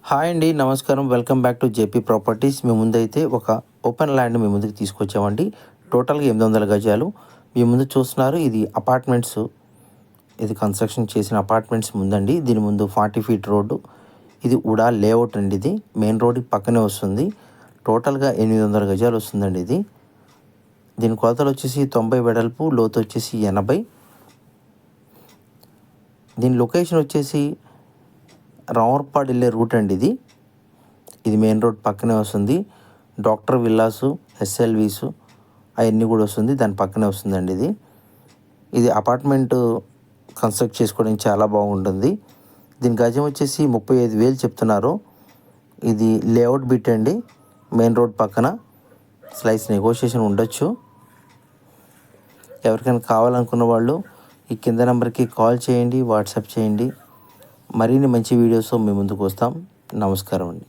Hi అండి, నమస్కారం. Welcome back to JP properties. మీ ముందైతే ఒక ఓపెన్ ల్యాండ్ మీ ముందుకు తీసుకొచ్చామండి. టోటల్గా 800 గజాలు మీ ముందు చూస్తున్నారు. ఇది అపార్ట్మెంట్స్, ఇది కన్స్ట్రక్షన్ చేసిన అపార్ట్మెంట్స్ ముందండి. దీని ముందు 40 ఫీట్ రోడ్డు. ఇది ఉడా లేఅవుట్ అండి. ఇది మెయిన్ రోడ్కి పక్కనే వస్తుంది. టోటల్గా 800 గజాలు వస్తుందండి. దీని కొలతలు వచ్చేసి 90 వెడల్పు, లోతు వచ్చేసి 80. దీని లొకేషన్ వచ్చేసి రామర్పాడు వెళ్ళే రూట్ అండి. ఇది మెయిన్ రోడ్ పక్కనే వస్తుంది. డాక్టర్ విల్లాసు, ఎస్ఎల్వీసు అవన్నీ కూడా వస్తుంది, దాని పక్కనే వస్తుందండి. ఇది అపార్ట్మెంట్ కన్స్ట్రక్ట్ చేసుకోవడానికి చాలా బాగుంటుంది. దీని గజం వచ్చేసి 35,000 చెప్తున్నారు. ఇది లేఅవుట్ బిట్ అండి, మెయిన్ రోడ్ పక్కన. స్లైస్ నెగోషియేషన్ ఉండొచ్చు. ఎవరికైనా కావాలనుకున్న వాళ్ళు ఈ కింద నెంబర్కి కాల్ చేయండి, వాట్సాప్ చేయండి. మరిన్ని మంచి వీడియోస్ మీ ముందుకు వస్తాం. నమస్కారం అండి.